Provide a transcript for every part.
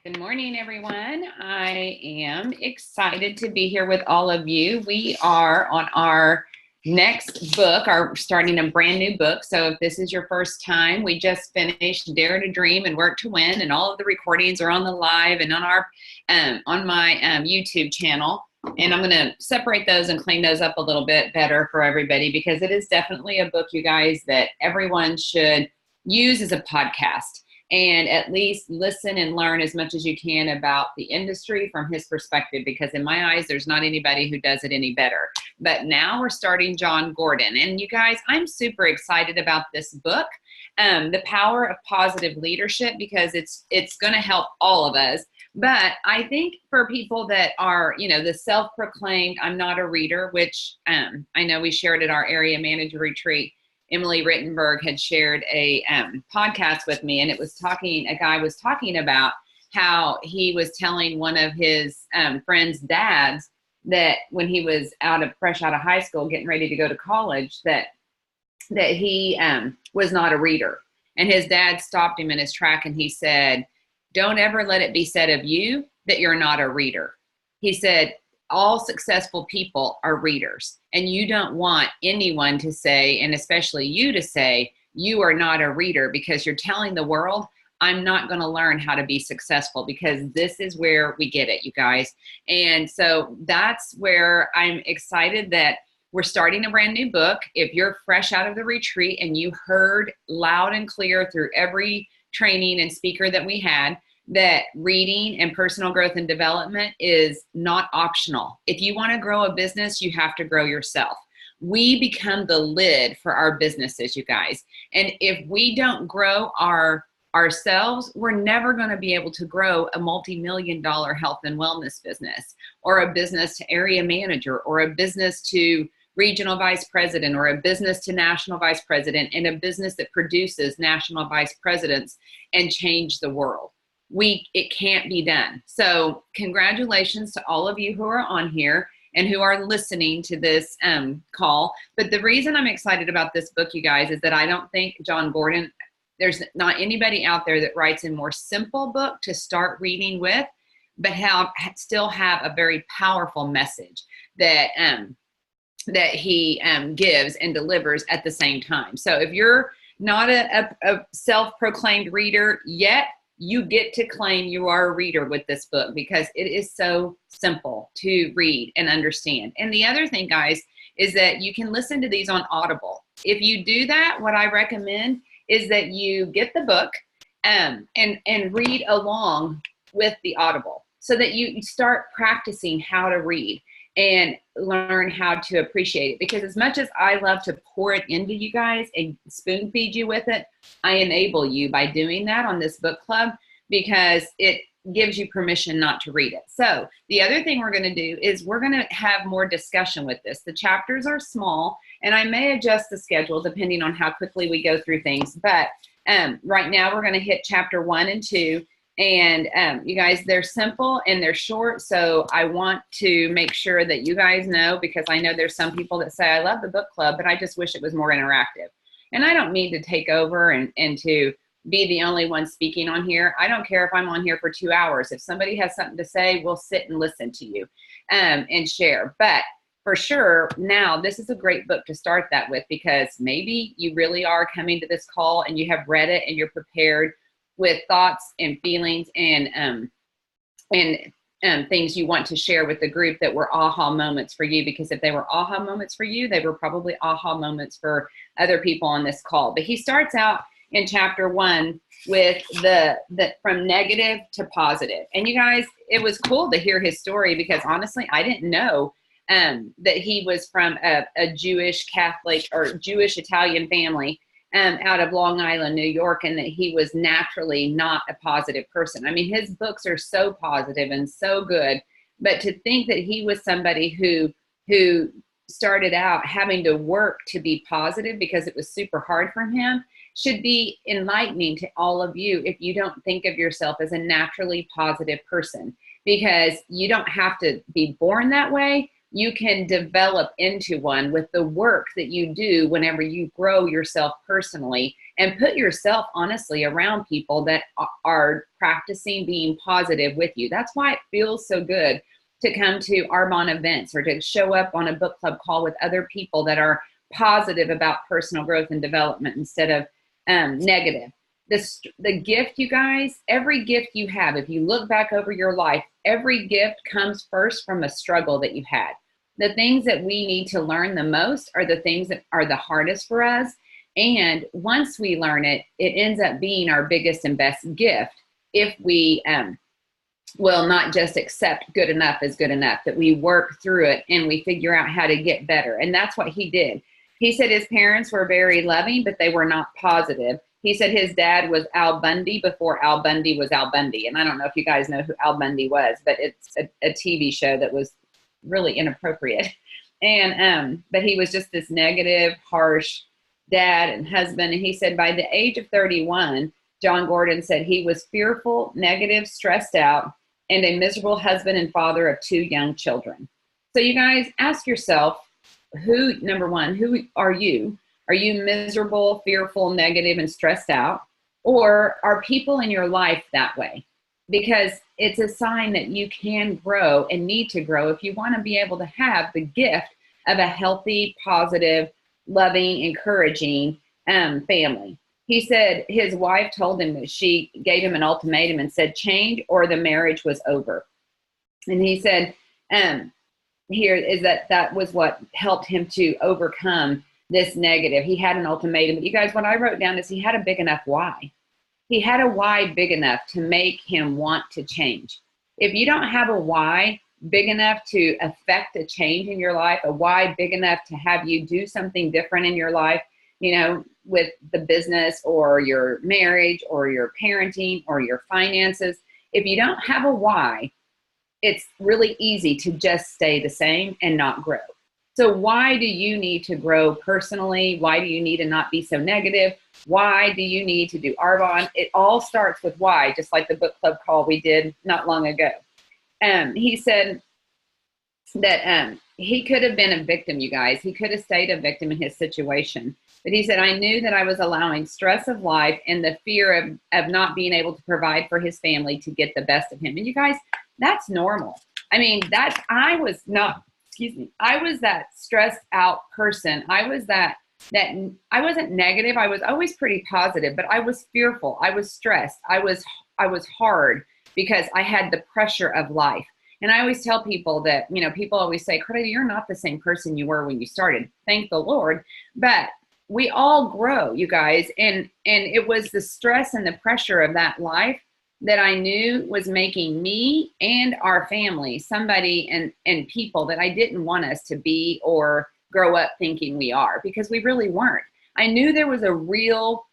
Good morning, everyone. I am excited to be here with all of you. We are on our next book, starting a brand new book. So if this is your first time, we just finished Dare to Dream and Work to Win, and all of the recordings are on the live and on our on my YouTube channel. And I'm going to separate those and clean those up a little bit better for everybody, because it is definitely a book, you guys, that everyone should use as a podcast and at least listen and learn as much as you can about the industry from his perspective, because in my eyes, there's not anybody who does it any better. But now we're starting Jon Gordon. And you guys, I'm super excited about this book, The Power of Positive Leadership, because it's going to help all of us. But I think for people that are, the self-proclaimed, I'm not a reader, which I know we shared at our area manager retreat, Emily Rittenberg had shared a podcast with me, and a guy was talking about how he was telling one of his friend's dads that when he was fresh out of high school, getting ready to go to college, that he was not a reader. And his dad stopped him in his track and he said, "Don't ever let it be said of you that you're not a reader." He said, all successful people are readers, and you don't want anyone to say, and especially you to say, you are not a reader, because you're telling the world, I'm not going to learn how to be successful, because this is where we get it, you guys. And so that's where I'm excited that we're starting a brand new book. If you're fresh out of the retreat and you heard loud and clear through every training and speaker that we had, that reading and personal growth and development is not optional. If you want to grow a business, you have to grow yourself. We become the lid for our businesses, you guys. And if we don't grow ourselves, we're never going to be able to grow a multi-million-dollar health and wellness business, or a business to area manager, or a business to regional vice president, or a business to national vice president, and a business that produces national vice presidents and change the world. It can't be done. So congratulations to all of you who are on here and who are listening to this call. But the reason I'm excited about this book, you guys, is that I don't think Jon Gordon, there's not anybody out there that writes a more simple book to start reading with, but still have a very powerful message that he gives and delivers at the same time. So if you're not a self-proclaimed reader yet, you get to claim you are a reader with this book, because it is so simple to read and understand. And the other thing, guys, is that you can listen to these on Audible. If you do that, what I recommend is that you get the book and read along with the Audible, so that you start practicing how to read and learn how to appreciate it. Because as much as I love to pour it into you guys and spoon feed you with it, I enable you by doing that on this book club, because it gives you permission not to read it. So the other thing we're going to do is we're going to have more discussion with this. The chapters are small, and I may adjust the schedule depending on how quickly we go through things. But right now we're going to hit chapter 1 and 2. And you guys, they're simple and they're short. So I want to make sure that you guys know, because I know there's some people that say, I love the book club, but I just wish it was more interactive. And I don't mean to take over and to be the only one speaking on here. I don't care if I'm on here for 2 hours. If somebody has something to say, we'll sit and listen to you and share. But for sure, now this is a great book to start that with, because maybe you really are coming to this call and you have read it and you're prepared with thoughts and feelings and things you want to share with the group that were aha moments for you. Because if they were aha moments for you, they were probably aha moments for other people on this call. But he starts out in chapter 1 with the from negative to positive. And you guys, it was cool to hear his story, because honestly, I didn't know that he was from a Jewish Catholic or Jewish Italian family out of Long Island, New York, and that he was naturally not a positive person. I mean, his books are so positive and so good, but to think that he was somebody who started out having to work to be positive because it was super hard for him should be enlightening to all of you if you don't think of yourself as a naturally positive person, because you don't have to be born that way, you can develop into one with the work that you do whenever you grow yourself personally and put yourself honestly around people that are practicing being positive with you. That's why it feels so good to come to Arbonne events or to show up on a book club call with other people that are positive about personal growth and development instead of negative. The gift, you guys, every gift you have, if you look back over your life, every gift comes first from a struggle that you had. The things that we need to learn the most are the things that are the hardest for us. And once we learn it, it ends up being our biggest and best gift if we will not just accept good enough as good enough, that we work through it and we figure out how to get better. And that's what he did. He said his parents were very loving, but they were not positive. He said his dad was Al Bundy before Al Bundy was Al Bundy. And I don't know if you guys know who Al Bundy was, but it's a TV show that was really inappropriate. And but he was just this negative, harsh dad and husband. And he said by the age of 31, John Gordon said he was fearful, negative, stressed out, and a miserable husband and father of 2 young children. So you guys ask yourself, number one, who are you? Are you miserable, fearful, negative, and stressed out? Or are people in your life that way? Because it's a sign that you can grow and need to grow if you want to be able to have the gift of a healthy, positive, loving, encouraging family. He said his wife told him that she gave him an ultimatum and said, change or the marriage was over. And he said, here is that was what helped him to overcome this negative. He had an ultimatum. But you guys, what I wrote down is he had a big enough why. He had a why big enough to make him want to change. If you don't have a why big enough to affect a change in your life, a why big enough to have you do something different in your life, you know, with the business or your marriage or your parenting or your finances, if you don't have a why, it's really easy to just stay the same and not grow. So why do you need to grow personally? Why do you need to not be so negative? Why do you need to do Arbonne? It all starts with why, just like the book club call we did not long ago. He said that he could have been a victim, you guys. He could have stayed a victim in his situation. But he said, I knew that I was allowing stress of life and the fear of not being able to provide for his family to get the best of him. And you guys, that's normal. I mean, I was that stressed out person. I wasn't negative. I was always pretty positive, but I was fearful. I was stressed. I was hard because I had the pressure of life. And I always tell people that, you know, people always say, Cordelia, you're not the same person you were when you started. Thank the Lord. But we all grow, you guys. And it was the stress and the pressure of that life that I knew was making me and our family somebody and people that I didn't want us to be or grow up thinking we are, because we really weren't. I knew there was a real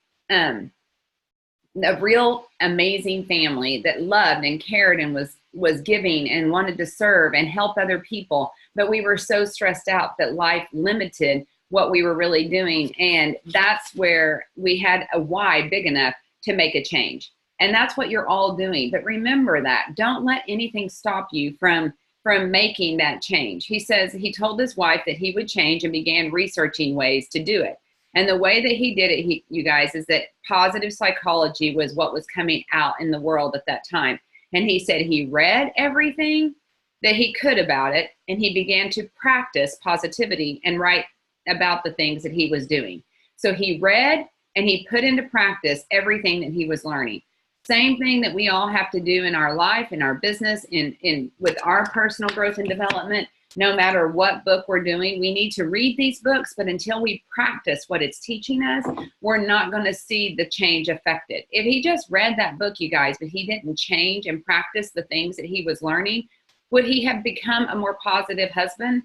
amazing family that loved and cared and was giving and wanted to serve and help other people. But we were so stressed out that life limited what we were really doing. And that's where we had a why big enough to make a change. And that's what you're all doing. But remember that. Don't let anything stop you from making that change. He says he told his wife that he would change and began researching ways to do it. And the way that he did it, you guys, is that positive psychology was what was coming out in the world at that time. And he said he read everything that he could about it, and he began to practice positivity and write about the things that he was doing. So he read and he put into practice everything that he was learning. Same thing that we all have to do in our life, in our business, in with our personal growth and development. No matter what book we're doing, we need to read these books, but until we practice what it's teaching us, we're not going to see the change affected. If he just read that book, you guys, but he didn't change and practice the things that he was learning, would he have become a more positive husband?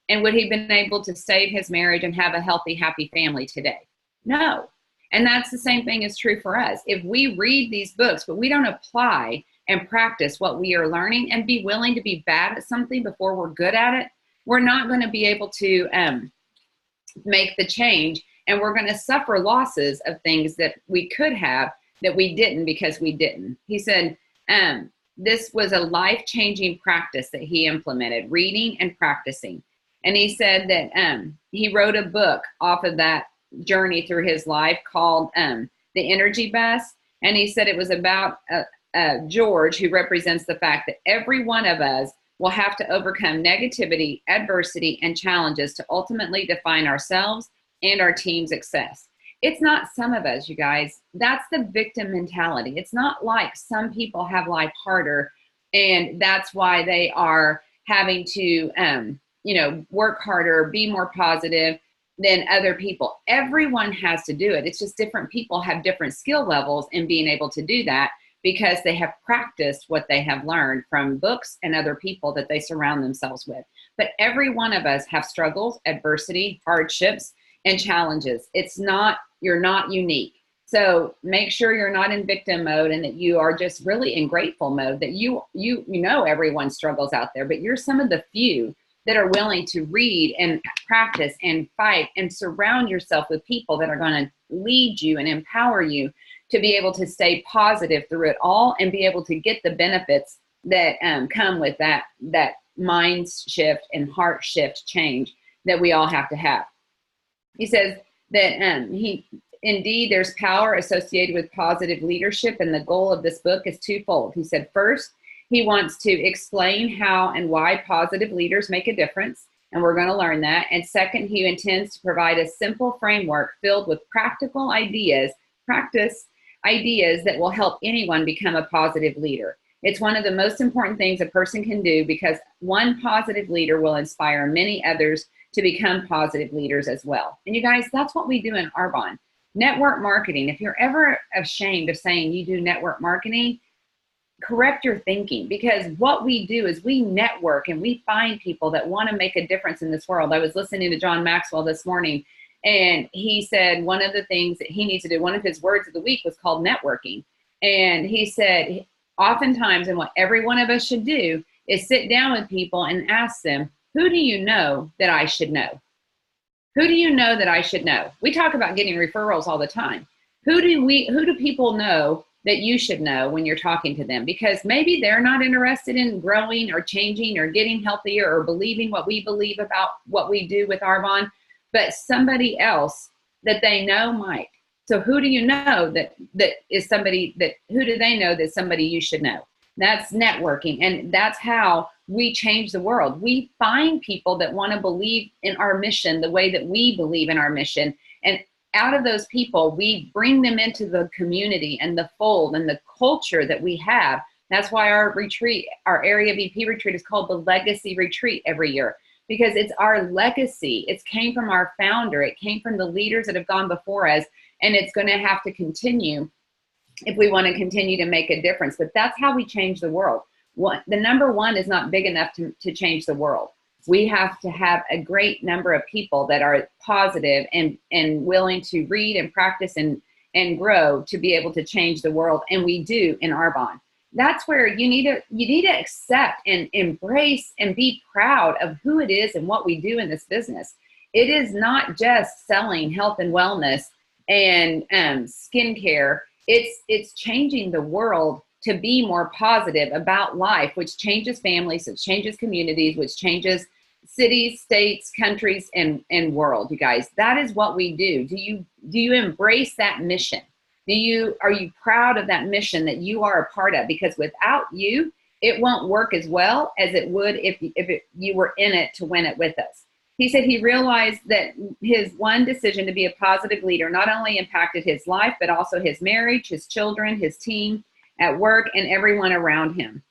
And would he have been able to save his marriage and have a healthy, happy family today? No. And that's the same thing is true for us. If we read these books, but we don't apply and practice what we are learning and be willing to be bad at something before we're good at it, we're not going to be able to make the change. And we're going to suffer losses of things that we could have that we didn't because we didn't. He said, this was a life-changing practice that he implemented, reading and practicing. And he said that he wrote a book off of that journey through his life called The Energy Bus. And he said it was about George, who represents the fact that every one of us will have to overcome negativity, adversity, and challenges to ultimately define ourselves and our team's success. It's not some of us, you guys. That's the victim mentality. It's not like some people have life harder, and that's why they are having to, work harder, be more positive than other people. Everyone has to do it. It's just different people have different skill levels in being able to do that because they have practiced what they have learned from books and other people that they surround themselves with. But every one of us have struggles, adversity, hardships, and challenges. You're not unique. So make sure you're not in victim mode and that you are just really in grateful mode, that you know everyone struggles out there, but you're some of the few that are willing to read and practice and fight and surround yourself with people that are going to lead you and empower you to be able to stay positive through it all and be able to get the benefits that come with that mind shift and heart shift change that we all have to have. He says that indeed there's power associated with positive leadership, and the goal of this book is twofold. He said, first, he wants to explain how and why positive leaders make a difference, and we're going to learn that. And second, he intends to provide a simple framework filled with practical ideas, that will help anyone become a positive leader. It's one of the most important things a person can do, because one positive leader will inspire many others to become positive leaders as well. And you guys, that's what we do in Arbonne. Network marketing. If you're ever ashamed of saying you do network marketing, correct your thinking, because what we do is we network and we find people that want to make a difference in this world. I was listening to John Maxwell this morning, and he said one of the things that he needs to do, one of his words of the week was called networking. And he said, oftentimes, and what every one of us should do is sit down with people and ask them, who do you know that I should know? Who do you know that I should know? We talk about getting referrals all the time. Who do people know that you should know when you're talking to them? Because maybe they're not interested in growing or changing or getting healthier or believing what we believe about what we do with Arbonne, but somebody else that they know might. So who do you know that is somebody that, who do they know that's somebody you should know? That's networking. And that's how we change the world. We find people that want to believe in our mission the way that we believe in our mission. And out of those people, we bring them into the community and the fold and the culture that we have. That's why our retreat, our Area VP retreat, is called the Legacy Retreat every year, because it's our legacy. It came from our founder. It came from the leaders that have gone before us, and it's going to have to continue if we want to continue to make a difference. But that's how we change the world. The number one is not big enough to change the world. We have to have a great number of people that are positive and willing to read and practice and grow to be able to change the world. And we do in Arbonne. That's where you need to accept and embrace and be proud of who it is and what we do in this business. It is not just selling health and wellness and skincare. It's changing the world to be more positive about life, which changes families, which changes communities, which changes cities, states, countries, and world. You guys, that is what we do. Do you embrace that mission? Are you proud of that mission that you are a part of? Because without you, it won't work as well as it would if you were in it to win it with us. He said he realized that his one decision to be a positive leader not only impacted his life, but also his marriage, his children, his team at work, and everyone around him.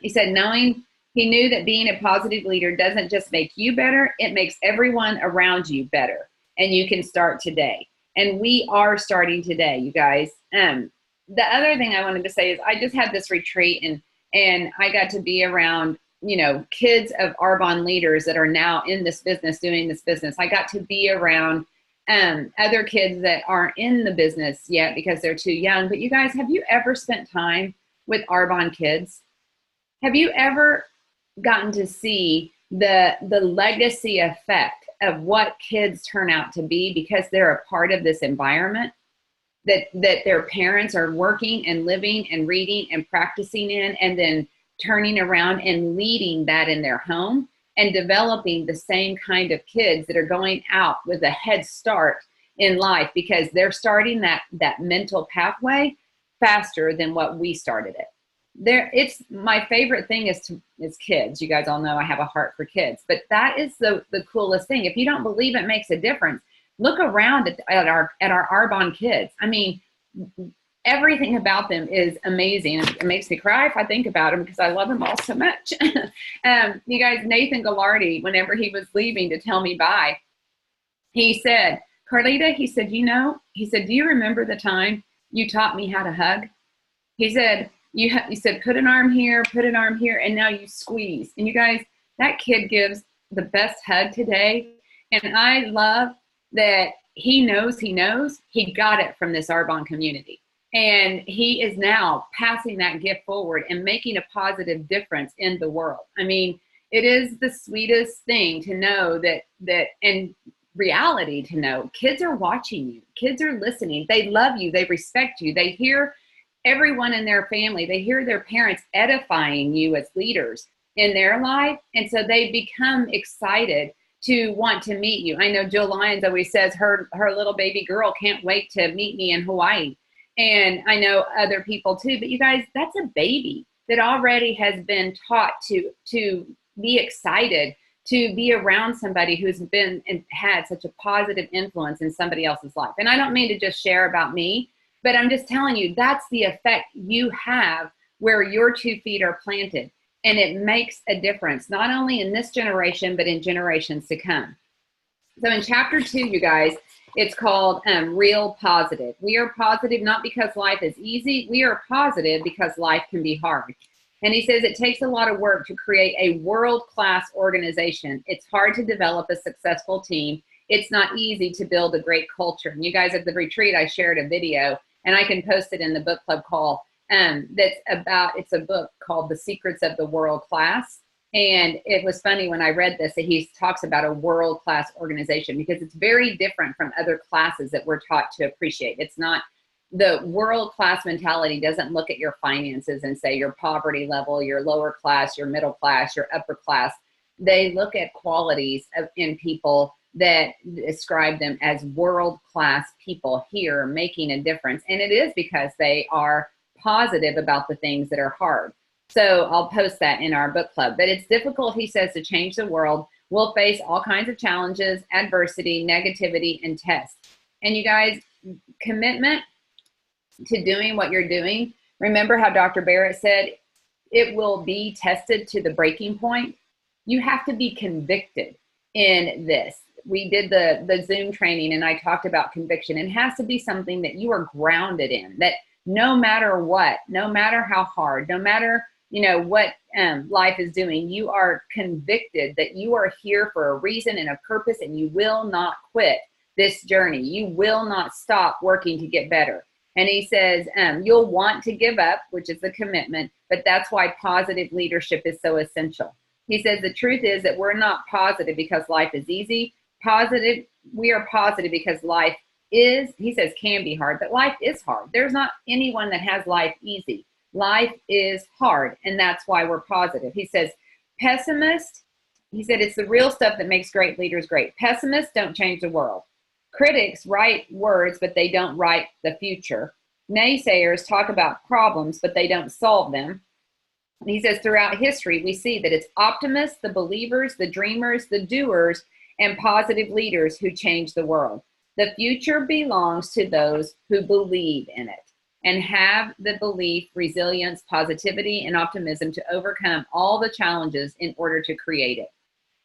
He said he knew that being a positive leader doesn't just make you better, it makes everyone around you better. And you can start today. And we are starting today, you guys. The other thing I wanted to say is I just had this retreat and I got to be around, kids of Arbonne leaders that are now in this business, doing this business. I got to be around other kids that aren't in the business yet because they're too young. But you guys, have you ever spent time with Arbonne kids? Have you ever gotten to see the legacy effect of what kids turn out to be because they're a part of this environment? that their parents are working and living and reading and practicing in, and then turning around and leading that in their home and developing the same kind of kids that are going out with a head start in life, because they're starting that mental pathway faster than what we started it. It's my favorite thing is kids. You guys all know I have a heart for kids, but that is the coolest thing. If you don't believe it makes a difference, look around at our Arbonne kids. I mean, everything about them is amazing. It makes me cry if I think about them, because I love them all so much. You guys, Nathan Gallardi, whenever he was leaving to tell me bye, he said, Carlita, he said, do you remember the time you taught me how to hug? He said, you said, put an arm here, and now you squeeze. And you guys, that kid gives the best hug today. And I love that he knows he got it from this Arbonne community. And he is now passing that gift forward and making a positive difference in the world. I mean, it is the sweetest thing to know that and reality to know kids are watching you. Kids are listening. They love you. They respect you. They hear everyone in their family. They hear their parents edifying you as leaders in their life. And so they become excited to want to meet you. I know Jill Lyons always says her little baby girl can't wait to meet me in Hawaii. And I know other people too, but you guys, that's a baby that already has been taught to be excited to be around somebody who's been and had such a positive influence in somebody else's life. And I don't mean to just share about me, but I'm just telling you, that's the effect you have where your 2 feet are planted. And it makes a difference, not only in this generation, but in generations to come. So in chapter 2, you guys, it's called Real Positive. We are positive not because life is easy. We are positive because life can be hard. And he says it takes a lot of work to create a world-class organization. It's hard to develop a successful team. It's not easy to build a great culture. And you guys, at the retreat, I shared a video, and I can post it in the book club call. It's a book called The Secrets of the World Class. And it was funny when I read this that he talks about a world-class organization, because it's very different from other classes that we're taught to appreciate. It's not, the world-class mentality doesn't look at your finances and say your poverty level, your lower class, your middle class, your upper class. They look at qualities in people that describe them as world-class people here making a difference. And it is because they are positive about the things that are hard. So I'll post that in our book club. But it's difficult, he says, to change the world. We'll face all kinds of challenges, adversity, negativity, and tests. And you guys, commitment to doing what you're doing. Remember how Dr. Barrett said, it will be tested to the breaking point. You have to be convicted in this. We did the Zoom training, and I talked about conviction. It has to be something that you are grounded in, that no matter what, no matter how hard, no matter what life is doing, you are convicted that you are here for a reason and a purpose, and you will not quit this journey. You will not stop working to get better. And he says, you'll want to give up, which is the commitment, but that's why positive leadership is so essential. He says, the truth is that we're not positive because life is easy. We are positive because life is, he says, can be hard, but life is hard. There's not anyone that has life easy. Life is hard, and that's why we're positive. He says, pessimist, he said, it's the real stuff that makes great leaders great. Pessimists don't change the world. Critics write words, but they don't write the future. Naysayers talk about problems, but they don't solve them. And he says, throughout history, we see that it's optimists, the believers, the dreamers, the doers, and positive leaders who change the world. The future belongs to those who believe in it and have the belief, resilience, positivity, and optimism to overcome all the challenges in order to create it.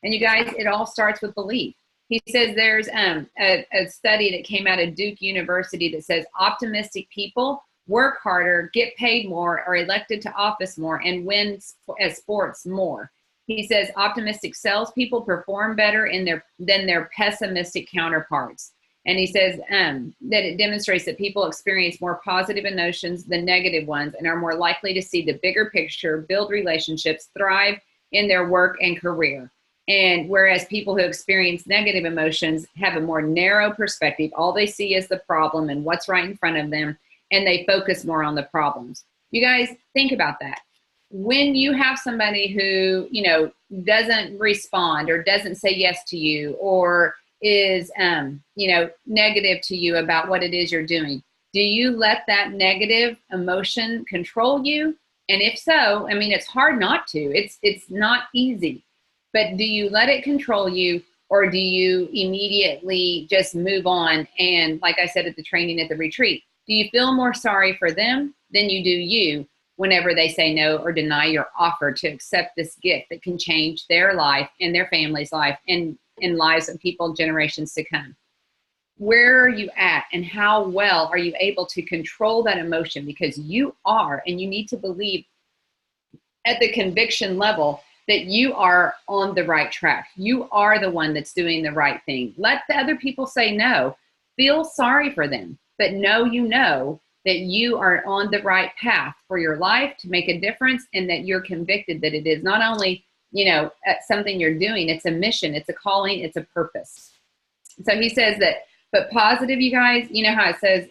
And you guys, it all starts with belief. He says there's a study that came out of Duke University that says optimistic people work harder, get paid more, are elected to office more, and win at sports more. He says optimistic salespeople perform better than their pessimistic counterparts. And he says that it demonstrates that people experience more positive emotions than negative ones and are more likely to see the bigger picture, build relationships, thrive in their work and career. And whereas people who experience negative emotions have a more narrow perspective, all they see is the problem and what's right in front of them, and they focus more on the problems. You guys, think about that. When you have somebody who, you know, doesn't respond or doesn't say yes to you, or is, you know, negative to you about what it is you're doing, do you let that negative emotion control you? And if so, I mean, it's hard not to. It's not easy. But do you let it control you, or do you immediately just move on? And like I said at the training at the retreat, do you feel more sorry for them than you do you whenever they say no or deny your offer to accept this gift that can change their life and their family's life and lives of people generations to come? Where are you at, and how well are you able to control that emotion? Because you are, and you need to believe at the conviction level that you are on the right track. You are the one that's doing the right thing. Let the other people say no. Feel sorry for them, but know you know that you are on the right path for your life to make a difference, and that you're convicted that it is not only, you know, something you're doing, it's a mission, it's a calling, it's a purpose. So he says that, but positive, you guys, you know how it says,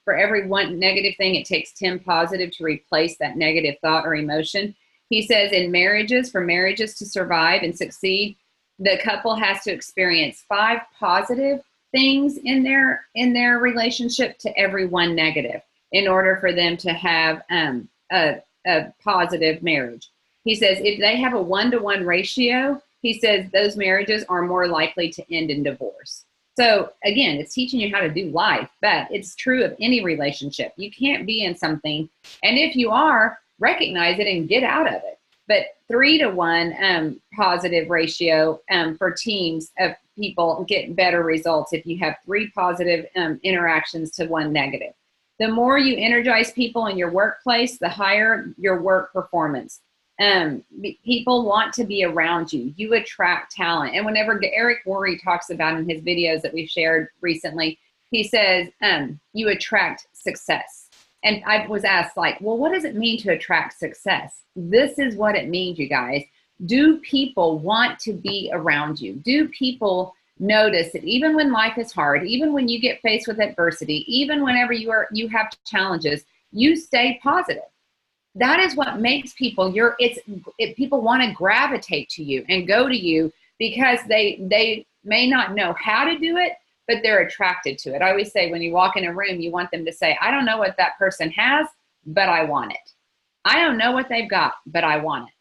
for every one negative thing, it takes 10 positive to replace that negative thought or emotion. He says in marriages, for marriages to survive and succeed, the couple has to experience 5 positive things in their relationship to every one negative in order for them to have a positive marriage. He says if they have a 1-to-1 ratio, he says those marriages are more likely to end in divorce. So again, it's teaching you how to do life, but it's true of any relationship. You can't be in something, and if you are, recognize it and get out of it. But 3-to-1 positive ratio for teams of people get better results if you have 3 positive interactions to 1 negative. The more you energize people in your workplace, the higher your work performance. People want to be around you. You attract talent. And whenever Eric Worre talks about in his videos that we've shared recently, he says you attract success. And I was asked, like, well, what does it mean to attract success? This is what it means, you guys. Do people want to be around you? Do people notice that even when life is hard, even when you get faced with adversity, even whenever you have challenges, you stay positive? That is what makes people people want to gravitate to you and go to you, because they may not know how to do it, but they're attracted to it. I always say when you walk in a room, you want them to say, I don't know what that person has, but I want it. I don't know what they've got, but I want it.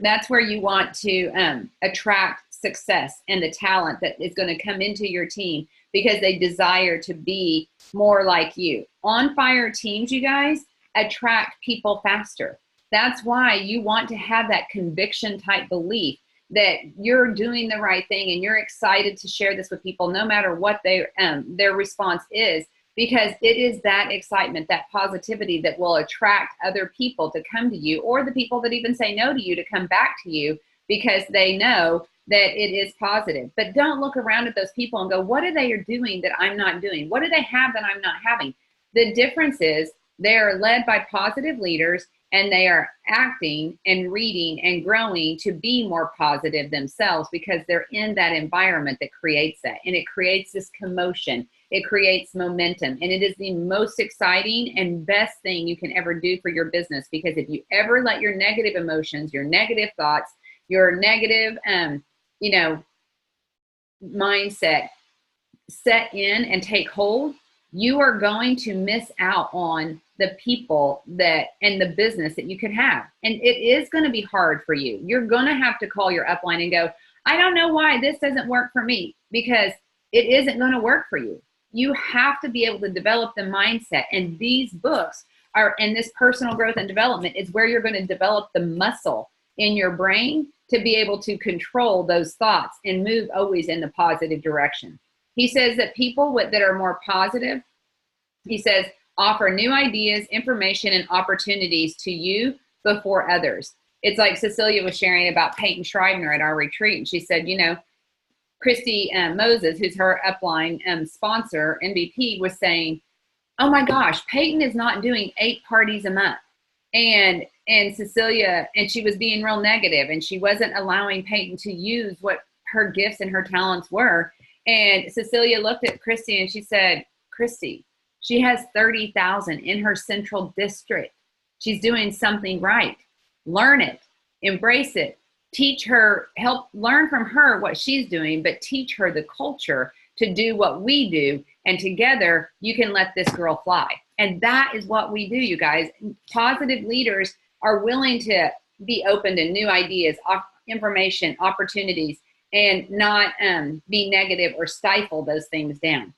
That's where you want to attract success and the talent that is going to come into your team, because they desire to be more like you. On fire teams, you guys, attract people faster. That's why you want to have that conviction type belief that you're doing the right thing, and you're excited to share this with people no matter what their response is, because it is that excitement, that positivity that will attract other people to come to you, or the people that even say no to you to come back to you, because they know that it is positive. But don't look around at those people and go, what are they doing that I'm not doing? What do they have that I'm not having? The difference is they are led by positive leaders, and they are acting and reading and growing to be more positive themselves, because they're in that environment that creates that. And it creates this commotion. It creates momentum. And it is the most exciting and best thing you can ever do for your business, because if you ever let your negative emotions, your negative thoughts, your negative, mindset set in and take hold, you are going to miss out on the people and the business that you could have. And it is going to be hard for you. You're going to have to call your upline and go, I don't know why this doesn't work for me, because it isn't going to work for you. You have to be able to develop the mindset. And these books and this personal growth and development is where you're going to develop the muscle in your brain to be able to control those thoughts and move always in the positive direction. He says that people that are more positive, he says, offer new ideas, information, and opportunities to you before others. It's like Cecilia was sharing about Peyton Schreibner at our retreat. And she said, Christy Moses, who's her upline sponsor, MVP, was saying, oh my gosh, Peyton is not doing 8 parties a month. And Cecilia, and she was being real negative, and she wasn't allowing Peyton to use what her gifts and her talents were. And Cecilia looked at Christy and she said, Christy, she has 30,000 in her central district. She's doing something right. Learn it, embrace it, teach her, help learn from her what she's doing, but teach her the culture to do what we do. And together you can let this girl fly. And that is what we do, you guys. Positive leaders are willing to be open to new ideas, information, opportunities, and not be negative or stifle those things down.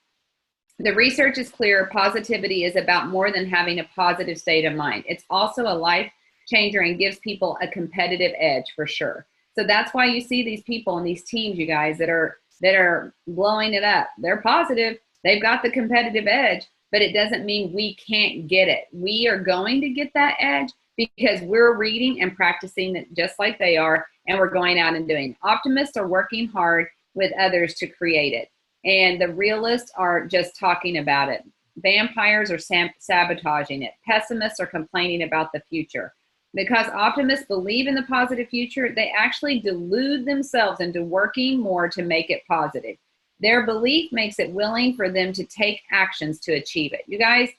The research is clear. Positivity is about more than having a positive state of mind. It's also a life changer and gives people a competitive edge for sure. So that's why you see these people and these teams, you guys, that are blowing it up. They're positive. They've got the competitive edge, but it doesn't mean we can't get it. We are going to get that edge because we're reading and practicing it just like they are, and we're going out and doing it. Optimists are working hard with others to create it, and the realists are just talking about it. Vampires are sabotaging it. Pessimists are complaining about the future. Because optimists believe in the positive future, they actually delude themselves into working more to make it positive. Their belief makes it willing for them to take actions to achieve it. You guys,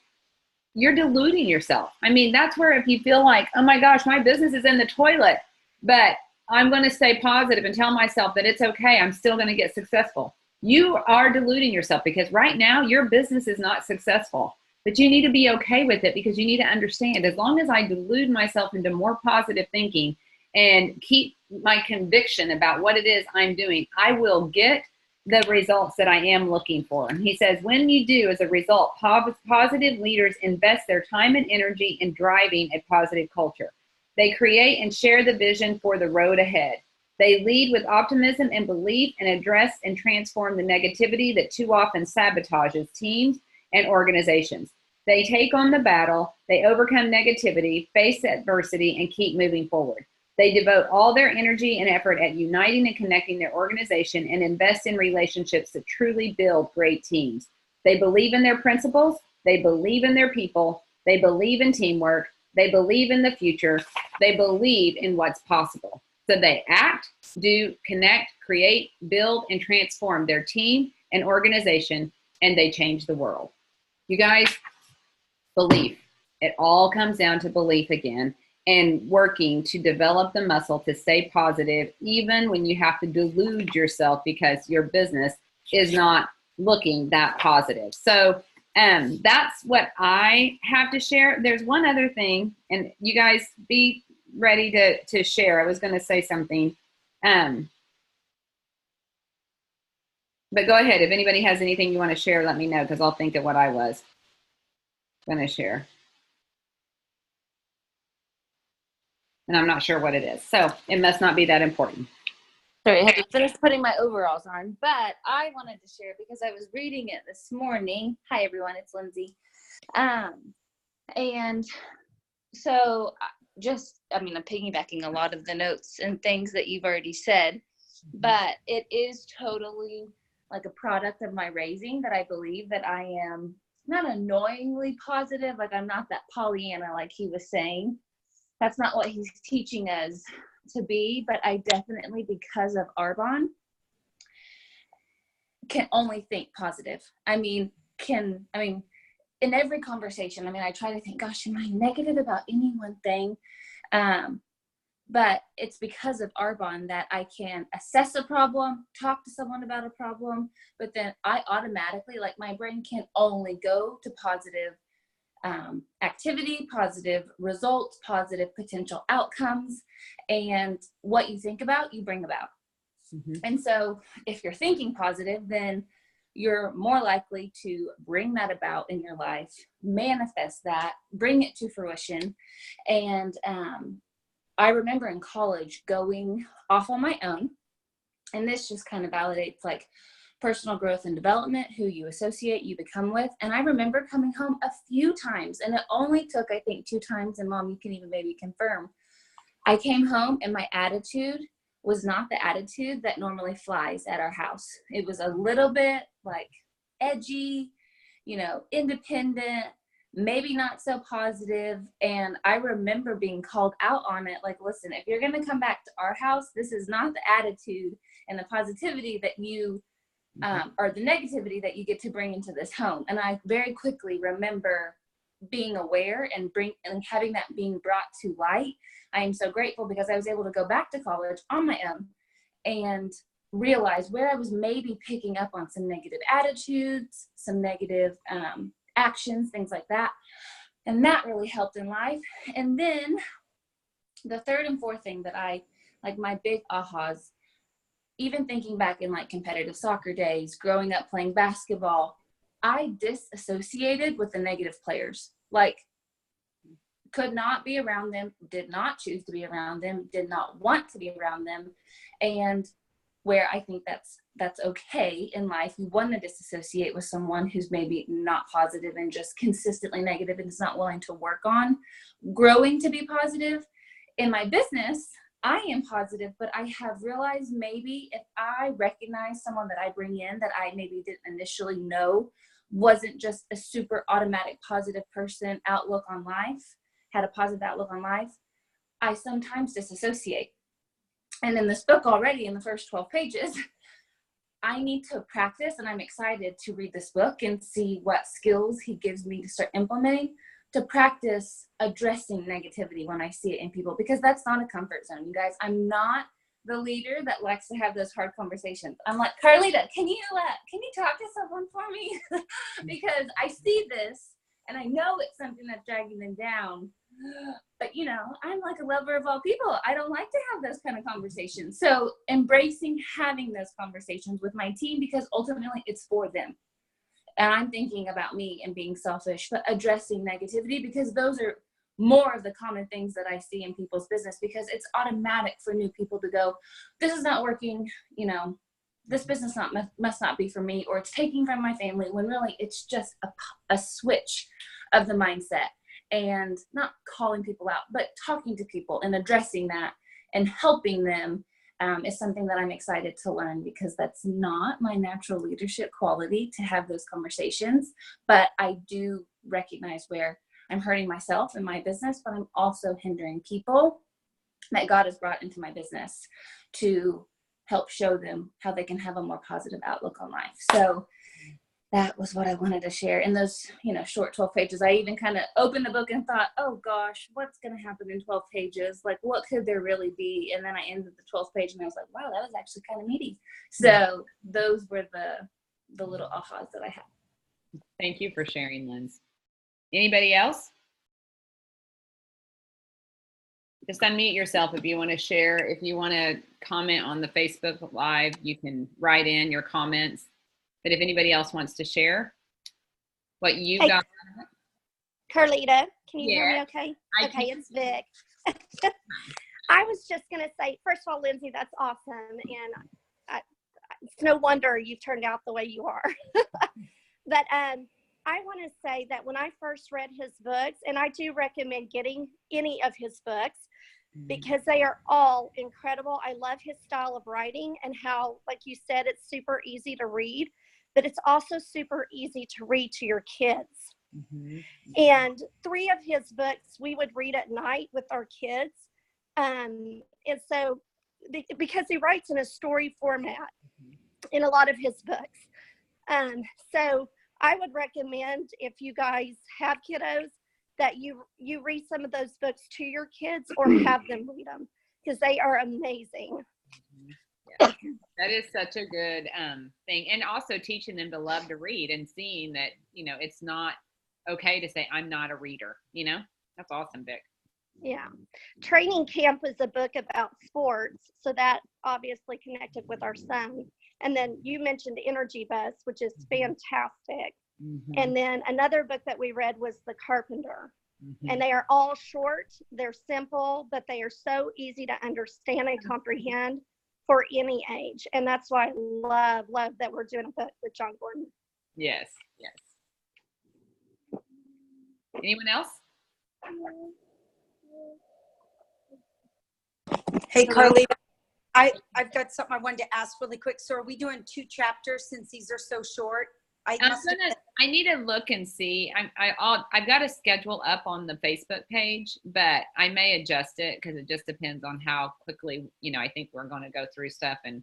you're deluding yourself. I mean, that's where if you feel like, oh my gosh, my business is in the toilet, but I'm going to stay positive and tell myself that it's okay, I'm still going to get successful. You are deluding yourself because right now your business is not successful. But you need to be okay with it because you need to understand, as long as I delude myself into more positive thinking and keep my conviction about what it is I'm doing, I will get the results that I am looking for. And he says, when you do, as a result, positive leaders invest their time and energy in driving a positive culture. They create and share the vision for the road ahead. They lead with optimism and belief and address and transform the negativity that too often sabotages teams and organizations. They take on the battle, they overcome negativity, face adversity, and keep moving forward. They devote all their energy and effort at uniting and connecting their organization and invest in relationships that truly build great teams. They believe in their principles, they believe in their people, they believe in teamwork, they believe in the future, they believe in what's possible. So they act, do, connect, create, build, and transform their team and organization, and they change the world. You guys, belief. It all comes down to belief again, and working to develop the muscle to stay positive, even when you have to delude yourself because your business is not looking that positive. So that's what I have to share. There's one other thing, and you guys be ready to share. I was going to say something. But go ahead. If anybody has anything you want to share, let me know, because I'll think of what I was going to share. And I'm not sure what it is. So it must not be that important. Sorry, I had to finish putting my overalls on, but I wanted to share because I was reading it this morning. Hi, everyone. It's Lindsay. And so I'm piggybacking a lot of the notes and things that you've already said, but it is totally like a product of my raising that I believe that I am not annoyingly positive. Like I'm not that Pollyanna, like he was saying. That's not what he's teaching us to be, but I definitely, because of Arbonne, can only think positive. In every conversation, I try to think, gosh, am I negative about any one thing? But it's because of Arbonne that I can assess a problem, talk to someone about a problem, but then I automatically, like my brain can only go to positive activity, positive results, positive potential outcomes, and what you think about, you bring about. Mm-hmm. And so if you're thinking positive, then you're more likely to bring that about in your life, manifest that, bring it to fruition. And I remember in college going off on my own, and this just kind of validates like personal growth and development, who you associate, you become with. And I remember coming home a few times, and it only took, I think, 2 times, and Mom, you can even maybe confirm. I came home and my attitude was not the attitude that normally flies at our house. It was a little bit like edgy, independent, maybe not so positive. And I remember being called out on it. Like, listen, if you're going to come back to our house, this is not the attitude and the positivity that you, or the negativity that you get to bring into this home. And I very quickly remember being aware and having that being brought to light. I am so grateful because I was able to go back to college on my own and realize where I was maybe picking up on some negative attitudes, some negative actions, things like that. And that really helped in life. And then the third and fourth thing that I, like my big ahas, even thinking back in like competitive soccer days, growing up playing basketball, I disassociated with the negative players. Like, could not be around them, did not choose to be around them, did not want to be around them. And where I think that's okay in life, you want to disassociate with someone who's maybe not positive and just consistently negative and is not willing to work on growing to be positive. In my business, I am positive, but I have realized maybe if I recognize someone that I bring in that I maybe didn't initially know wasn't just a super automatic positive person, outlook on life, had a positive outlook on life, I sometimes disassociate. And in this book already, in the first 12 pages, I need to practice, and I'm excited to read this book and see what skills he gives me to start implementing to practice addressing negativity when I see it in people, because that's not a comfort zone, you guys. I'm not the leader that likes to have those hard conversations. I'm like, Carlita, can you talk to someone for me? Because I see this and I know it's something that's dragging them down. But you know, I'm like a lover of all people. I don't like to have those kind of conversations. So embracing having those conversations with my team, because ultimately it's for them. And I'm thinking about me and being selfish, but addressing negativity, because those are more of the common things that I see in people's business, because it's automatic for new people to go, this is not working, you know, this business must not be for me, or it's taking from my family, when really it's just a switch of the mindset. And not calling people out, but talking to people and addressing that and helping them is something that I'm excited to learn, because that's not my natural leadership quality to have those conversations. But I do recognize where I'm hurting myself in my business, but I'm also hindering people that God has brought into my business to help show them how they can have a more positive outlook on life. So that was what I wanted to share in those, you know, short 12 pages. I even kind of opened the book and thought, oh gosh, what's going to happen in 12 pages? Like, what could there really be? And then I ended the 12th page and I was like, wow, that was actually kind of meaty. So those were the little ahas that I had. Thank you for sharing, Linz. Anybody else? Just unmute yourself if you want to share. If you want to comment on the Facebook Live, you can write in your comments. But if anybody else wants to share what you got. Carlita, can you hear me okay? Okay, it's Vic. I was just going to say, first of all, Lindsay, that's awesome. And it's no wonder you've turned out the way you are. But I want to say that when I first read his books, and I do recommend getting any of his books, because they are all incredible. I love his style of writing and how, like you said, it's super easy to read, but it's also super easy to read to your kids. Mm-hmm. And 3 of his books we would read at night with our kids. And so, because he writes in a story format in a lot of his books. So I would recommend, if you guys have kiddos, that you read some of those books to your kids or have them read them, because they are amazing. Yeah, that is such a good thing. And also teaching them to love to read and seeing that, you know, it's not okay to say, I'm not a reader, you know? That's awesome, Vic. Yeah. Training Camp was a book about sports, so that obviously connected with our son. And then you mentioned Energy Bus, which is fantastic. Mm-hmm. And then another book that we read was The Carpenter. Mm-hmm. And they are all short, they're simple, but they are so easy to understand and comprehend for any age. And that's why I love that we're doing a book with John Gordon. Yes, yes. Anyone else? Hey, Carly, I've got something I wanted to ask really quick. So are we doing 2 chapters since these are so short? I need to look and see. I've got a schedule up on the Facebook page, but I may adjust it because it just depends on how quickly, I think we're going to go through stuff and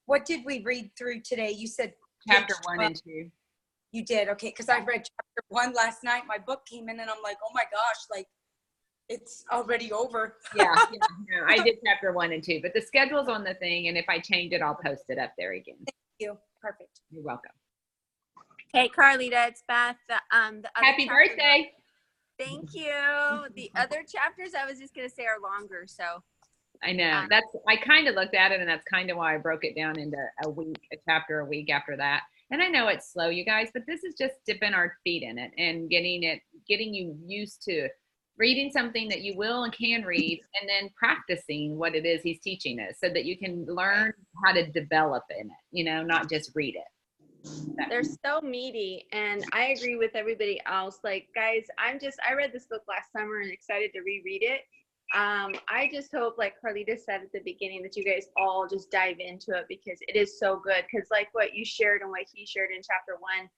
what did we read through today? You said chapter 1 and 2. You did? Okay. Cause I read chapter 1 last night. My book came in and I'm like, oh my gosh, like it's already over. Yeah, no, I did chapter 1 and 2, but the schedule's on the thing. And if I change it, I'll post it up there again. Thank you. Perfect. You're welcome. Hey, Carlita, it's Beth. The other Happy chapters- birthday. Thank you. The other chapters, I was just going to say, are longer. So I know I kind of looked at it, and that's kind of why I broke it down into a chapter a week after that. And I know it's slow, you guys, but this is just dipping our feet in it and getting you used to reading something that you will and can read, and then practicing what it is he's teaching us so that you can learn how to develop in it, not just read it. they're so meaty, and I agree with everybody else. Like, guys, I read this book last summer and excited to reread it. I just hope, like Carlita said at the beginning, that you guys all just dive into it because it is so good. Because like what you shared and what he shared in chapter 1,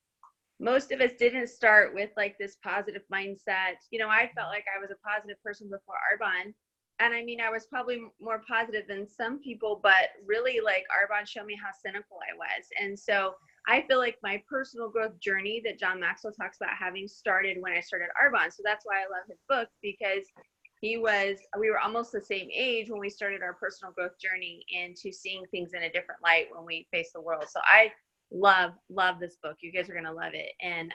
most of us didn't start with like this positive mindset. I felt like I was a positive person before Arbonne. And I mean, I was probably more positive than some people, but really like Arbonne showed me how cynical I was. And so I feel like my personal growth journey that John Maxwell talks about having started when I started Arbonne. So that's why I love his book, because we were almost the same age when we started our personal growth journey into seeing things in a different light when we face the world. So I love this book. You guys are going to love it. And,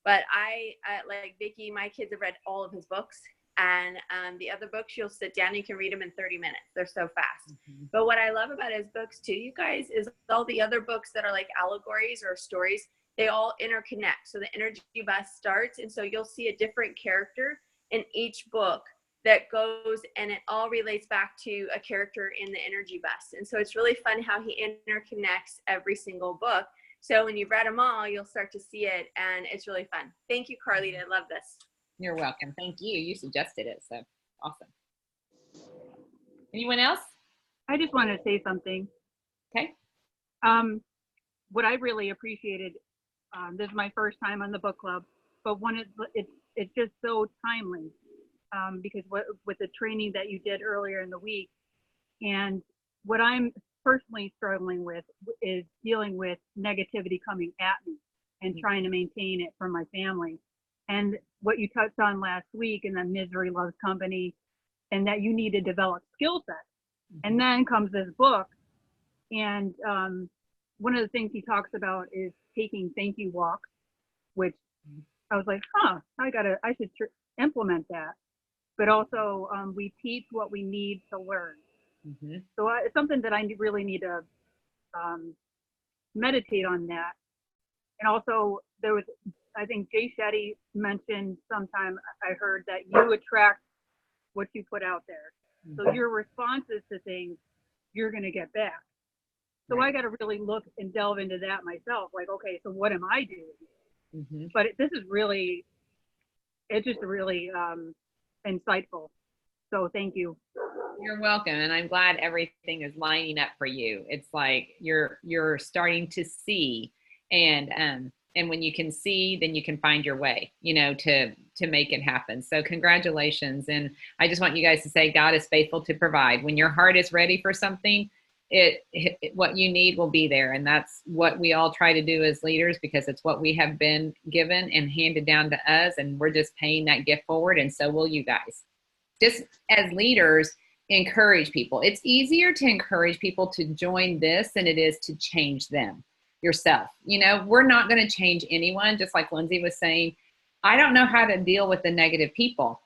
but I like Vicki, my kids have read all of his books, and the other books, you'll sit down, you can read them in 30 minutes. They're so fast. Mm-hmm. But what I love about his books too, you guys, is all the other books that are like allegories or stories, they all interconnect. So the energy bus starts. And so you'll see a different character in each book that goes, and it all relates back to a character in the energy bus. And so it's really fun how he interconnects every single book. So when you've read them all, you'll start to see it, and it's really fun. Thank you, Carlita. I love this. You're welcome. Thank you. You suggested it, so awesome. Anyone else? I just want to say something. Okay. What I really appreciated, this is my first time on the book club, but it's just so timely. Because with the training that you did earlier in the week, and what I'm personally struggling with is dealing with negativity coming at me and trying to maintain it from my family. And what you touched on last week, and that misery loves company, and that you need to develop skill sets. And then comes this book, and one of the things he talks about is taking thank you walks, which I was like, I should implement that. But also we teach what we need to learn. Mm-hmm. So it's something that I really need to meditate on that. And also I think Jay Shetty mentioned sometime, I heard that you attract what you put out there. Mm-hmm. So your responses to things, you're going to get back. So right. I got to really look and delve into that myself. Like, okay, so what am I doing? Mm-hmm. But it's just really insightful. So thank you. You're welcome. And I'm glad everything is lining up for you. It's like you're starting to see, and when you can see, then you can find your way, to make it happen. So congratulations. And I just want you guys to say God is faithful to provide. When your heart is ready for something, what you need will be there. And that's what we all try to do as leaders, because it's what we have been given and handed down to us. And we're just paying that gift forward. And so will you guys. Just as leaders, encourage people. It's easier to encourage people to join this than it is to change them yourself. We're not going to change anyone. Just like Lindsay was saying, I don't know how to deal with the negative people.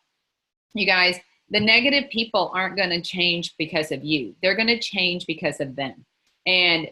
You guys, the negative people aren't going to change because of you. They're going to change because of them. And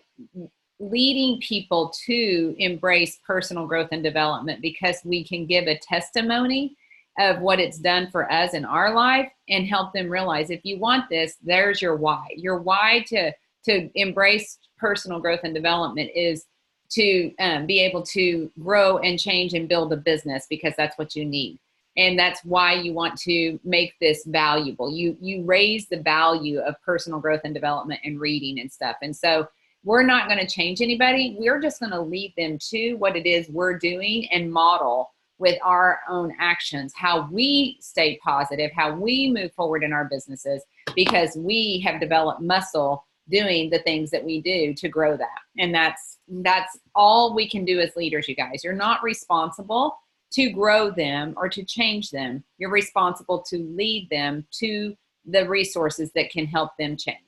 leading people to embrace personal growth and development, because we can give a testimony of what it's done for us in our life and help them realize, if you want this, there's your why. Your why to embrace personal growth and development is to be able to grow and change and build a business, because that's what you need. And that's why you want to make this valuable. You raise the value of personal growth and development and reading and stuff. And so we're not going to change anybody. We're just going to lead them to what it is we're doing and model with our own actions, how we stay positive, how we move forward in our businesses, because we have developed muscle doing the things that we do to grow that. And that's all we can do as leaders, you guys. You're not responsible to grow them or to change them. You're responsible to lead them to the resources that can help them change.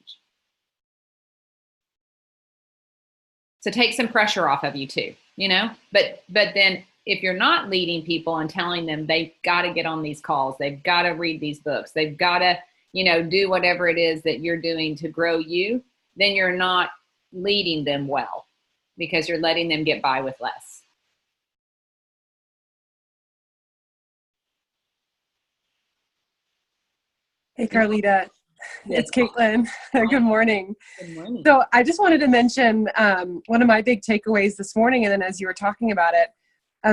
So take some pressure off of you too, you know, but then if you're not leading people and telling them they've got to get on these calls, they've got to read these books, they've got to, you know, do whatever it is that you're doing to grow you, then you're not leading them well, because you're letting them get by with less. Hey, Carlita. It's Caitlin. Good morning. Good morning. So I just wanted to mention one of my big takeaways this morning, and then as you were talking about it,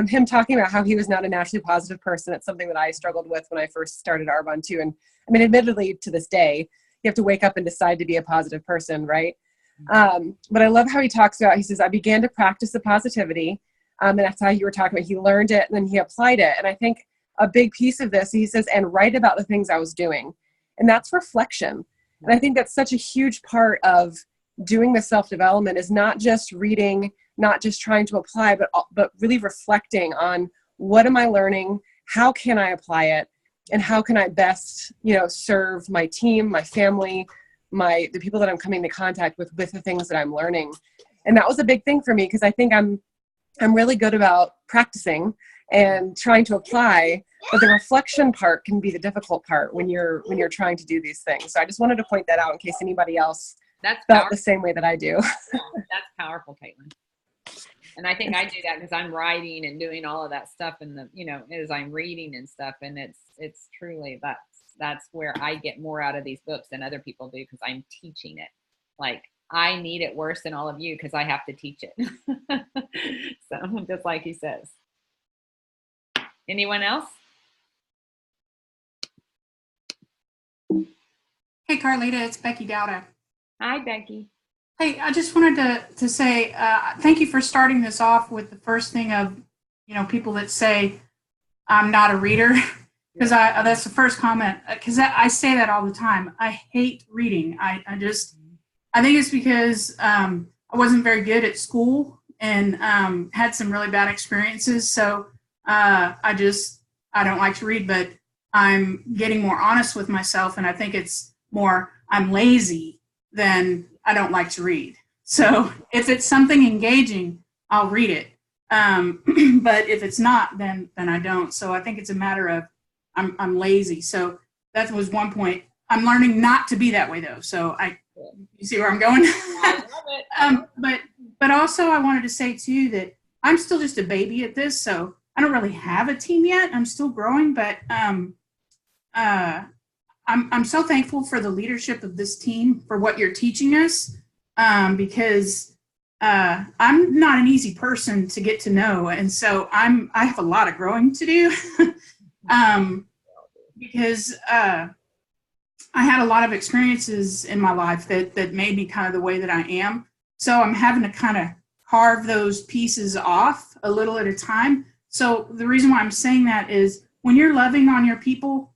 him talking about how he was not a naturally positive person. It's something that I struggled with when I first started Arbonne too. And I mean, admittedly, to this day, you have to wake up and decide to be a positive person, right? But I love how he talks about, he says, I began to practice the positivity. And that's how you were talking about, he learned it and then he applied it. And I think a big piece of this, he says, and write about the things I was doing. And that's reflection. And I think that's such a huge part of doing the self-development, is not just reading, not just trying to apply, but really reflecting on what am I learning? How can I apply it? And how can I best, you know, serve my team, my family, the people that I'm coming into contact with the things that I'm learning. And that was a big thing for me, because I think I'm really good about practicing and trying to apply, but the reflection part can be the difficult part when you're trying to do these things. So I just wanted to point that out in case anybody else felt the same way that I do. That's powerful, Caitlin. And I think I do that because I'm writing and doing all of that stuff, and you know, as I'm reading and stuff, and it's truly that's where I get more out of these books than other people do, because I'm teaching it. Like, I need it worse than all of you because I have to teach it. So just like he says. Anyone else? Hey, Carlita, it's Becky Dowda. Hi, Becky. Hey, I just wanted to say thank you for starting this off with the first thing of, you know, people that say I'm not a reader, because that's the first comment, because I say that all the time. I hate reading. I think it's because I wasn't very good at school and had some really bad experiences. So I don't like to read, but I'm getting more honest with myself, and I think it's more I'm lazy than I don't like to read. So if it's something engaging, I'll read it. But if it's not, then I don't. So I think it's a matter of I'm lazy. So that was one point. I'm learning not to be that way though. So you see where I'm going? I love it. But also I wanted to say too that I'm still just a baby at this. So I don't really have a team yet. I'm still growing, but I'm so thankful for the leadership of this team, for what you're teaching us, because I'm not an easy person to get to know, and so I have a lot of growing to do, because I had a lot of experiences in my life that made me kind of the way that I am. So I'm having to kind of carve those pieces off a little at a time. So the reason why I'm saying that is when you're loving on your people,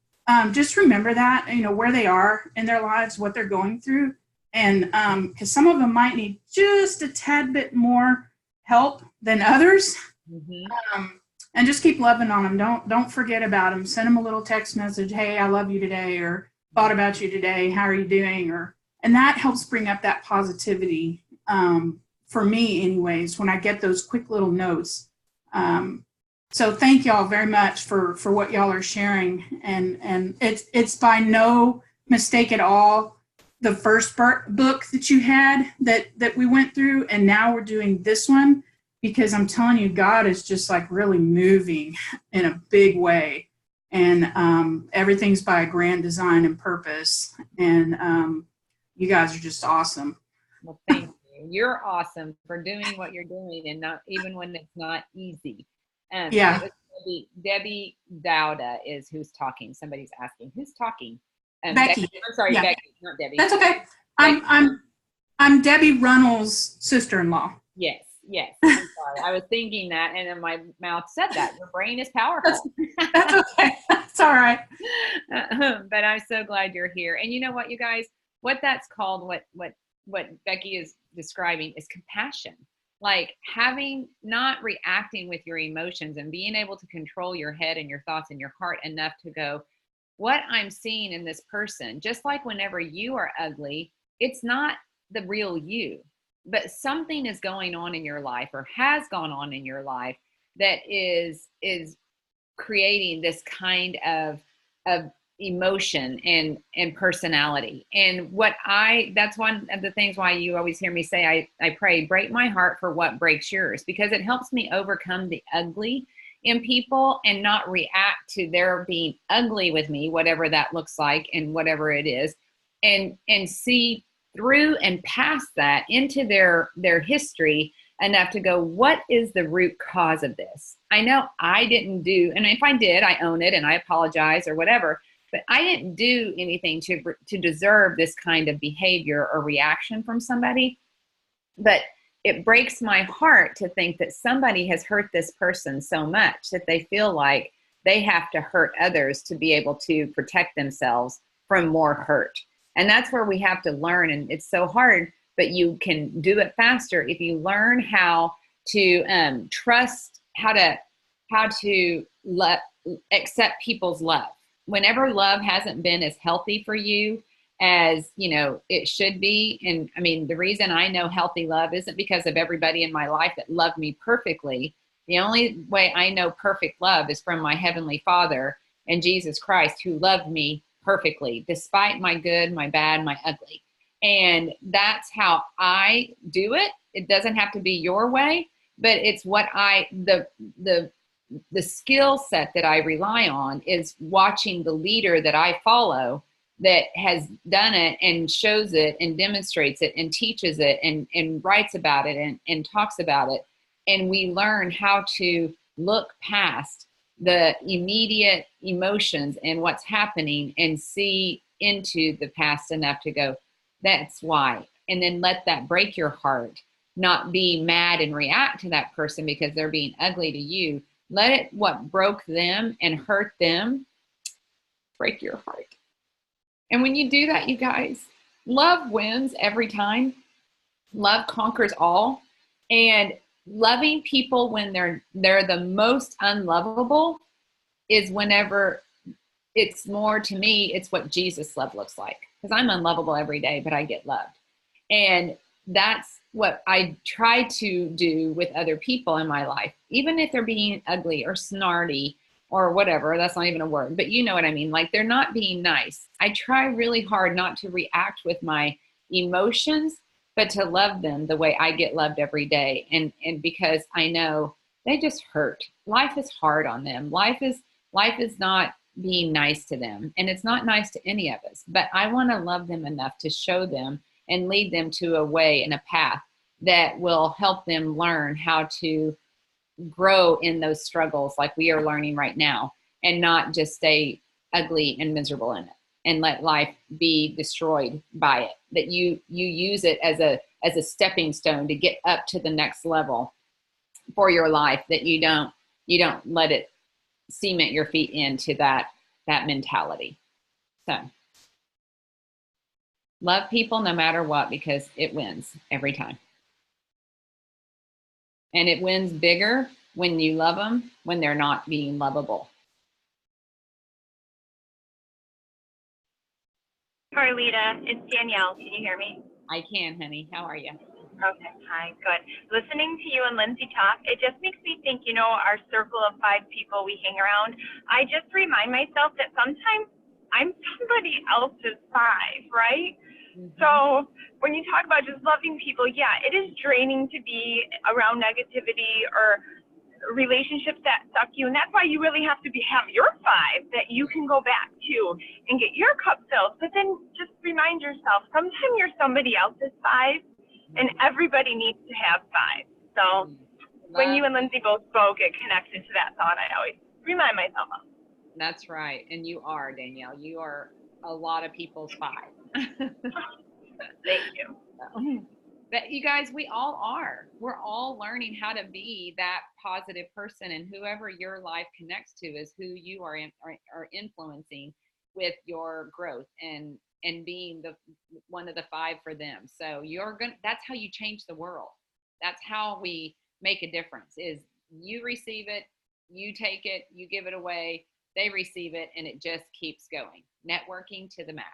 just remember that, you know, where they are in their lives, what they're going through. And because some of them might need just a tad bit more help than others. Mm-hmm. And just keep loving on them. Don't forget about them. Send them a little text message. Hey, I love you today, or thought about you today. How are you doing? And that helps bring up that positivity for me anyways, when I get those quick little notes. So thank y'all very much for what y'all are sharing. And it's by no mistake at all the first book that you had that we went through, and now we're doing this one, because I'm telling you, God is just like really moving in a big way. And everything's by a grand design and purpose. And you guys are just awesome. Well, thank you. You're awesome for doing what you're doing, and not even when it's not easy. Yeah. Debbie Dowda is who's talking. Somebody's asking who's talking. Becky. I'm sorry, Yeah. Becky, not Debbie. That's okay. I'm I'm Debbie Runnels' sister-in-law. Yes, yes. I'm sorry. I was thinking that, and then my mouth said that. Your brain is powerful. That's okay. That's all right. But I'm so glad you're here. And you know what, you guys? What that's called, what Becky is describing, is compassion. Like not reacting with your emotions and being able to control your head and your thoughts and your heart enough to go, what I'm seeing in this person, just like whenever you are ugly, it's not the real you, but something is going on in your life or has gone on in your life that is creating this kind of emotion and personality. And that's one of the things why you always hear me say, I pray, break my heart for what breaks yours, because it helps me overcome the ugly in people and not react to their being ugly with me, whatever that looks like and whatever it is, and see through and past that into their history enough to go, what is the root cause of this? I know I didn't do, and if I did, I own it and I apologize or whatever, but I didn't do anything to deserve this kind of behavior or reaction from somebody. But it breaks my heart to think that somebody has hurt this person so much that they feel like they have to hurt others to be able to protect themselves from more hurt. And that's where we have to learn. And it's so hard, but you can do it faster if you learn how to trust, how to accept people's love. Whenever love hasn't been as healthy for you as it should be. And I mean, the reason I know healthy love isn't because of everybody in my life that loved me perfectly. The only way I know perfect love is from my Heavenly Father and Jesus Christ, who loved me perfectly, despite my good, my bad, my ugly. And that's how I do it. It doesn't have to be your way, but it's what the skill set that I rely on is watching the leader that I follow that has done it and shows it and demonstrates it and teaches it and writes about it and talks about it. And we learn how to look past the immediate emotions and what's happening and see into the past enough to go, that's why. And then let that break your heart, not be mad and react to that person because they're being ugly to you. Let it, what broke them and hurt them, break your heart. And when you do that, you guys, love wins every time. Love conquers all. And loving people when they're the most unlovable is whenever it's more, to me, it's what Jesus' love looks like. Because I'm unlovable every day, but I get loved. And that's what I try to do with other people in my life, even if they're being ugly or snarty or whatever. That's not even a word, but you know what I mean. Like, they're not being nice. I try really hard not to react with my emotions, but to love them the way I get loved every day. And because I know they just hurt. Life is hard on them. Life is not being nice to them. And it's not nice to any of us, but I want to love them enough to show them and lead them to a way and a path that will help them learn how to grow in those struggles like we are learning right now, and not just stay ugly and miserable in it and let life be destroyed by it. That you use it as a stepping stone to get up to the next level for your life, that you don't let it cement your feet into that mentality. So love people no matter what, because it wins every time. And it wins bigger when you love them, when they're not being lovable. Carlita, it's Danielle. Can you hear me? I can, honey. How are you? Okay, hi, good. Listening to you and Lindsay talk, it just makes me think, our circle of 5 people we hang around. I just remind myself that sometimes I'm somebody else's 5, right? Mm-hmm. So when you talk about just loving people, yeah, it is draining to be around negativity or relationships that suck you, and that's why you really have to have your 5 that you can go back to and get your cup filled. But then just remind yourself, sometimes you're somebody else's 5, and everybody needs to have 5. So when you and Lindsay both spoke, it connected to that thought I always remind myself of. That's right. And you are, Danielle. You are a lot of people's 5. Thank you. But you guys, we all are. We're all learning how to be that positive person, and whoever your life connects to is who you are influencing with your growth and being the one of the 5 for them. So that's how you change the world. That's how we make a difference, is you receive it, you take it, you give it away, they receive it, and it just keeps going. Networking to the max.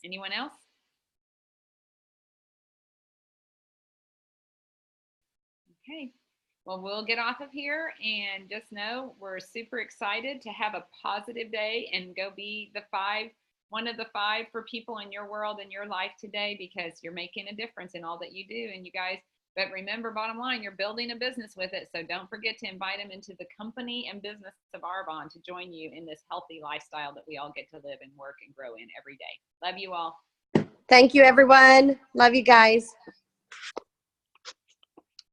Anyone else? Okay. Well, we'll get off of here, and just know we're super excited to have a positive day and go be one of the 5 for people in your world and your life today, because you're making a difference in all that you do. And you guys, but remember, bottom line, you're building a business with it. So don't forget to invite them into the company and business of Arbonne to join you in this healthy lifestyle that we all get to live and work and grow in every day. Love you all. Thank you, everyone. Love you guys.